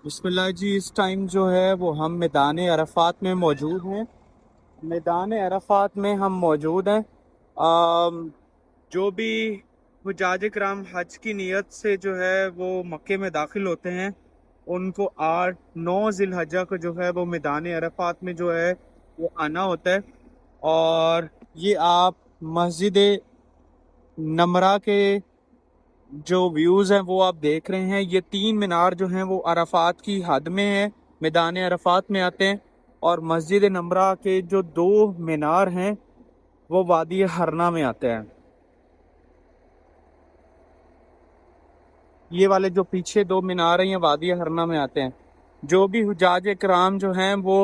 بسم اللہ جی، اس ٹائم جو ہے وہ ہم میدان عرفات میں موجود ہیں۔ میدان عرفات میں ہم موجود ہیں۔ جو بھی حجاج کرام حج کی نیت سے جو ہے وہ مکے میں داخل ہوتے ہیں، ان کو 8-9 ذی الحجہ کو جو ہے وہ میدان عرفات میں جو ہے وہ آنا ہوتا ہے۔ اور یہ آپ مسجد نمرہ کے جو ویوز ہیں وہ آپ دیکھ رہے ہیں۔ یہ 3 مینار جو ہیں وہ عرفات کی حد میں ہیں، میدان عرفات میں آتے ہیں۔ اور مسجد نمرہ کے جو 2 مینار ہیں وہ وادی ہرنا میں آتے ہیں۔ یہ والے جو پیچھے 2 مینار ہیں یہ وادی ہرنا میں آتے ہیں۔ جو بھی حجاج کرام جو ہیں وہ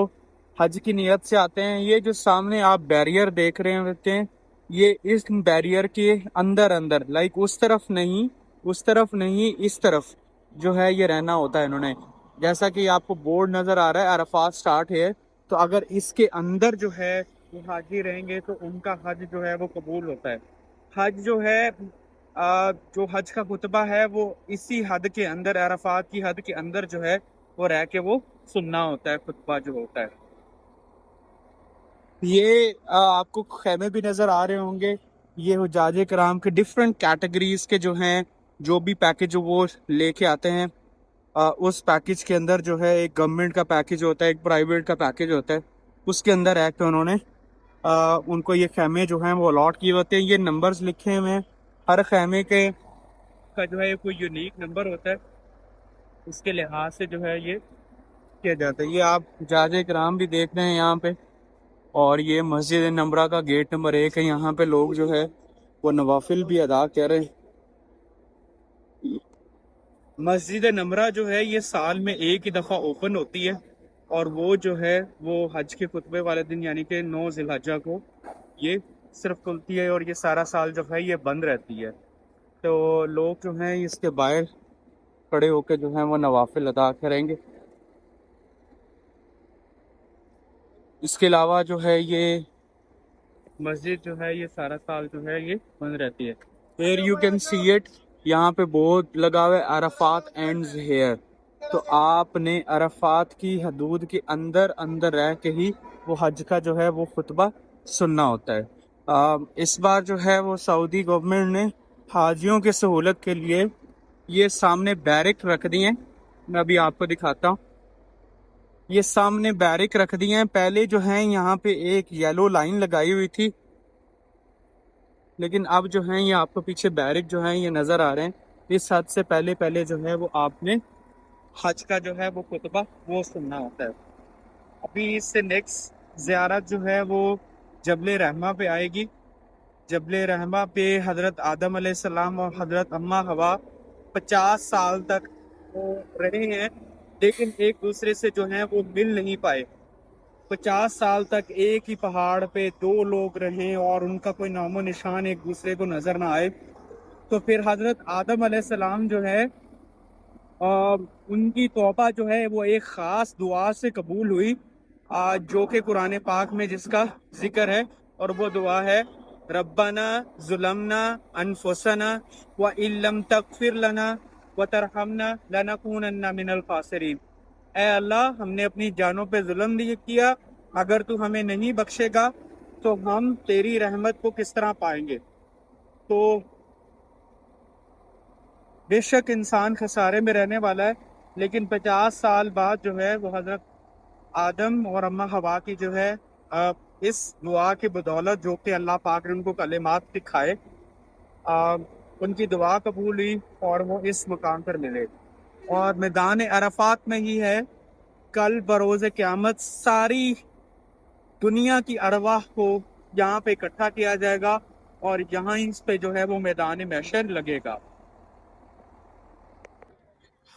حج کی نیت سے آتے ہیں، یہ جو سامنے آپ بیریئر دیکھ رہے ہوتے ہیں، یہ اس بیریئر کے اندر لائک اس طرف نہیں، اس طرف جو ہے یہ رہنا ہوتا ہے انہوں نے۔ جیسا کہ آپ کو بورڈ نظر آ رہا ہے عرفات سٹارٹ ہے، تو اگر اس کے اندر جو ہے وہ حاجی رہیں گے تو ان کا حج جو ہے وہ قبول ہوتا ہے۔ حج جو ہے جو حج کا خطبہ ہے وہ اسی حد کے اندر، عرفات کی حد کے اندر جو ہے وہ رہ کے وہ سننا ہوتا ہے، خطبہ جو ہوتا ہے۔ یہ آپ کو خیمے بھی نظر آ رہے ہوں گے۔ یہ حجاج کرام کے ڈفرینٹ کیٹیگریز کے جو ہیں، جو بھی پیکج وہ لے کے آتے ہیں، اس پیکج کے اندر جو ہے ایک گورنمنٹ کا پیکج ہوتا ہے، ایک پرائیویٹ کا پیکج ہوتا ہے، اس کے اندر رہ کے انہوں نے ان کو یہ خیمے جو ہیں وہ الاٹ کیے ہوتے ہیں۔ یہ نمبرز لکھے ہوئے ہیں، ہر خیمے کے کا جو ہے کوئی یونیک نمبر ہوتا ہے، اس کے لحاظ سے جو ہے یہ کیا جاتا ہے۔ یہ آپ حجاج کرام بھی دیکھ رہے ہیں یہاں پہ، اور یہ مسجد نمرہ کا گیٹ نمبر 1 ہے۔ یہاں پہ لوگ جو ہے وہ نوافل بھی ادا کر رہے ہیں۔ مسجد نمرہ جو ہے یہ سال میں ایک ہی دفعہ اوپن ہوتی ہے، اور وہ جو ہے وہ حج کے خطبے والے دن یعنی کہ 9 ذی الحجہ کو یہ صرف کھلتی ہے، اور یہ سارا سال جو ہے یہ بند رہتی ہے۔ تو لوگ جو ہیں اس کے باہر کھڑے ہو کے جو ہیں وہ نوافل ادا کریں گے۔ اس کے علاوہ جو ہے یہ مسجد جو ہے یہ سارا سال جو ہے یہ بند رہتی ہے۔ Here you can see it، یہاں پہ بورڈ لگا ہوا ہے عرفات اینڈز ہیئر۔ تو آپ نے عرفات کی حدود کے اندر رہ کے ہی وہ حج کا جو ہے وہ خطبہ سننا ہوتا ہے۔ اس بار جو ہے وہ سعودی گورنمنٹ نے حاجیوں کی سہولت کے لیے یہ سامنے بیرک رکھ دی ہیں۔ میں ابھی آپ کو دکھاتا ہوں، یہ سامنے بیرک رکھ دی ہیں۔ پہلے جو ہیں یہاں پہ ایک یلو لائن لگائی ہوئی تھی، لیکن اب جو ہیں یہ آپ کو پیچھے بیرک جو ہیں یہ نظر آ رہے ہیں۔ اس حد سے پہلے جو ہے وہ آپ نے حج کا جو ہے وہ خطبہ وہ سننا ہوتا ہے۔ ابھی اس سے نیکسٹ زیارت جو ہے وہ جبل رحمہ پہ آئے گی۔ جبل رحمہ پہ حضرت آدم علیہ السلام اور حضرت اماں حوا 50 سال تک وہ رہے ہیں، لیکن ایک دوسرے سے جو ہیں وہ مل نہیں پائے۔ 50 سال تک ایک ہی پہاڑ پہ 2 لوگ رہیں اور ان کا کوئی نام و نشان ایک دوسرے کو نظر نہ آئے۔ تو پھر حضرت آدم علیہ السلام جو ہے ان کی توبہ جو ہے وہ ایک خاص دعا سے قبول ہوئی، جو کہ قرآن پاک میں جس کا ذکر ہے، اور وہ دعا ہے ربنا ظلمنا انفسنا وان لم تغفر لنا وترحمنا لنکونن من الخاسرین۔ اے اللہ، ہم نے اپنی جانوں پہ ظلم کیا، اگر تو ہمیں نہیں بخشے گا تو ہم تیری رحمت کو کس طرح پائیں گے۔ تو بے شک انسان خسارے میں رہنے والا ہے، لیکن 50 سال بعد جو ہے وہ حضرت آدم اور اماں حوا کی جو ہے اس دعا کی بدولت، جو کہ اللہ پاک نے ان کو کلمات سکھائے، ان کی دعا قبول ہوئی اور وہ اس مقام پر ملے۔ اور میدان عرفات میں ہی ہے، کل بروز قیامت ساری دنیا کی ارواح کو یہاں پہ اکٹھا کیا جائے گا، اور یہاں اس پہ جو ہے وہ میدان محشر لگے گا۔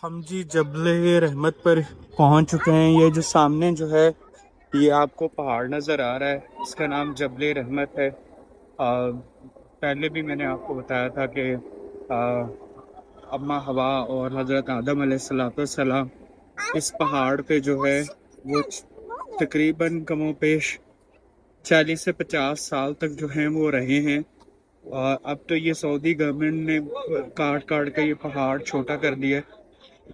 ہم جی جبل رحمت پر پہنچ چکے ہیں۔ یہ جو سامنے جو ہے یہ آپ کو پہاڑ نظر آ رہا ہے، اس کا نام جبل رحمت ہے۔ پہلے بھی میں نے آپ کو بتایا تھا کہ اماں حوا اور حضرت آدم علیہ السلام اس پہاڑ پہ جو ہے وہ تقریباً کم و بیش 40 سے 50 سال تک جو ہیں وہ رہے ہیں۔ اب تو یہ سعودی گورنمنٹ نے کاٹ کے یہ پہاڑ چھوٹا کر دیا ہے،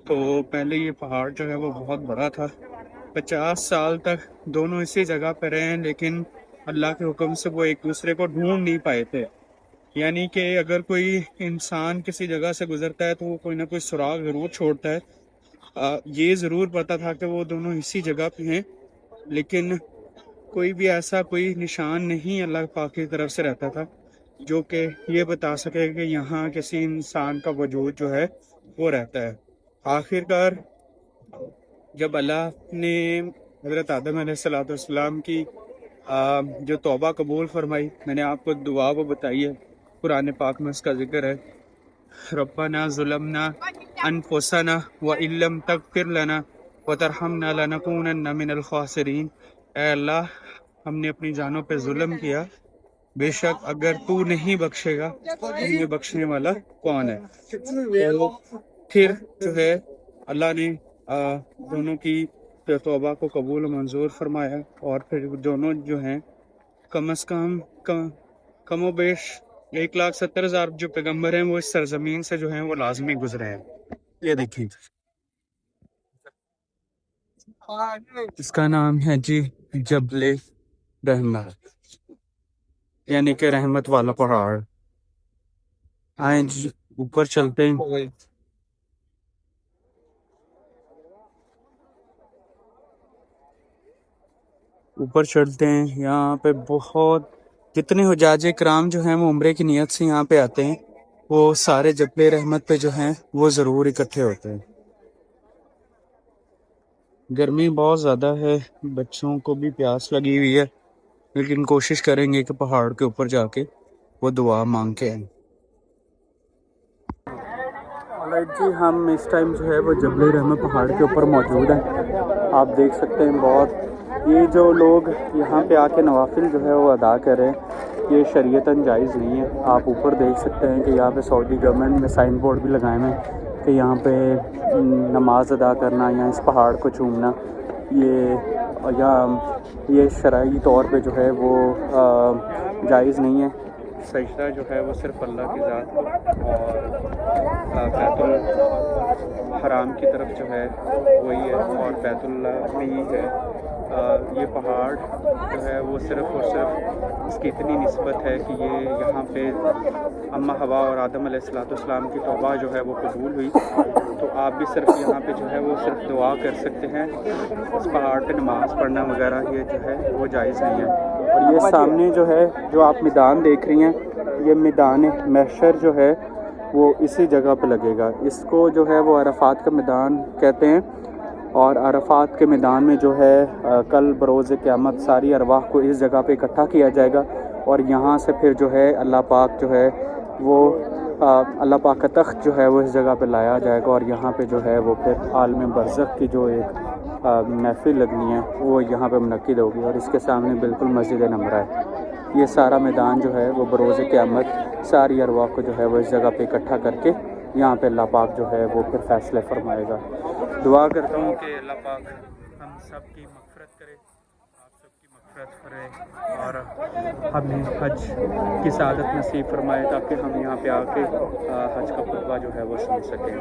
تو پہلے یہ پہاڑ جو ہے وہ بہت بڑا تھا، 50 سال تک دونوں اسی جگہ پہ رہے ہیں، لیکن اللہ کے حکم سے وہ ایک دوسرے کو ڈھونڈ نہیں پائے تھے۔ یعنی کہ اگر کوئی انسان کسی جگہ سے گزرتا ہے تو وہ کوئی نہ کوئی سراغ ضرور چھوڑتا ہے۔ یہ ضرور پتا تھا کہ وہ دونوں اسی جگہ پہ ہیں، لیکن کوئی بھی ایسا کوئی نشان نہیں اللہ پاک کی طرف سے رہتا تھا جو کہ یہ بتا سکے کہ یہاں کسی انسان کا وجود جو ہے وہ رہتا ہے۔ آخر کار جب اللہ نے حضرت آدم علیہ السلام کی جو توبہ قبول فرمائی، میں نے آپ کو دعا وہ بتائی ہے، قرآن پاک میں اس کا ذکر ہے، ربنا ظلمنا انفسنا وان لم تغفر لنا وترحمنا لنکونن من الخاسرین۔ اے اللہ، ہم نے اپنی جانوں پہ ظلم کیا، بے شک اگر تو نہیں بخشے گا تو یہ بخشنے والا کون ہے؟ تو پھر جو ہے اللہ نے دونوں کی توبہ کو قبول و منظور فرمایا، اور پھر دونوں جو ہیں کم از کم و بیش 1,70,000 جو پیغمبر ہیں وہ اس سرزمین سے جو ہیں وہ لازمی گزرے ہیں۔ یہ دیکھیے، اس کا نام ہے جی جبل رحمت، یعنی کہ رحمت والا پہاڑ۔ آئیں جی اوپر چلتے ہیں۔ اوپر چلتے ہیں، یہاں پہ بہت جتنے حجاج کرام جو ہیں وہ عمرے کی نیت سے یہاں پہ آتے ہیں، وہ سارے جبل رحمت پہ جو ہیں وہ ضرور اکٹھے ہوتے ہیں۔ گرمی بہت زیادہ ہے، بچوں کو بھی پیاس لگی ہوئی ہے، لیکن کوشش کریں گے کہ پہاڑ کے اوپر جا کے وہ دعا مانگ کے آئیں۔ جی ہم اس ٹائم جو ہے وہ جبل رحمت پہاڑ کے اوپر موجود ہیں۔ آپ دیکھ سکتے ہیں بہت یہ جو لوگ یہاں پہ آ کے نوافل جو ہے وہ ادا کر رہے ہیں، یہ شریعتاً جائز نہیں ہے۔ آپ اوپر دیکھ سکتے ہیں کہ یہاں پہ سعودی گورنمنٹ نے سائن بورڈ بھی لگائے ہوئے ہیں کہ یہاں پہ نماز ادا کرنا یا اس پہاڑ کو چومنا یہ شرعی طور پہ جو ہے وہ جائز نہیں ہے۔ سجدہ جو ہے وہ صرف اللہ کی ذات اور بیت الحرام کی طرف جو ہے وہی ہے، اور بیت اللہ بھی ہے۔ یہ پہاڑ جو ہے وہ صرف اور صرف اس کی اتنی نسبت ہے کہ یہ یہاں پہ اماں حوا اور آدم علیہ السلام کی توبہ جو ہے وہ قبول ہوئی، تو آپ بھی صرف یہاں پہ جو ہے وہ صرف دعا کر سکتے ہیں۔ اس پہاڑ پہ نماز پڑھنا وغیرہ یہ جو ہے وہ جائز نہیں ہے۔ اور یہ سامنے جو ہے جو آپ میدان دیکھ رہی ہیں، یہ میدان محشر جو ہے وہ اسی جگہ پہ لگے گا۔ اس کو جو ہے وہ عرفات کا میدان کہتے ہیں، اور عرفات کے میدان میں جو ہے کل بروز قیامت ساری ارواح کو اس جگہ پہ اکٹھا کیا جائے گا، اور یہاں سے پھر جو ہے اللہ پاک جو ہے وہ اللہ پاک کا تخت جو ہے وہ اس جگہ پہ لایا جائے گا، اور یہاں پہ جو ہے وہ پھر عالم برزخ کی جو ایک محفل لگنی ہے وہ یہاں پہ منعقد ہوگی، اور اس کے سامنے بالکل مسجد نمرہ ہے۔ یہ سارا میدان جو ہے وہ بروز قیامت ساری ارواح کو جو ہے وہ اس جگہ پہ اکٹھا کر کے یہاں پہ اللہ پاک جو ہے وہ پھر فیصلے فرمائے گا۔ دعا کرتا ہوں کہ اللہ پاک ہم سب کی مغفرت کرے، آپ سب کی مغفرت کرے، اور ہمیں حج کی سعادت نصیب فرمائے تاکہ ہم یہاں پہ آ کے حج کا خطبہ جو ہے وہ سن سکیں۔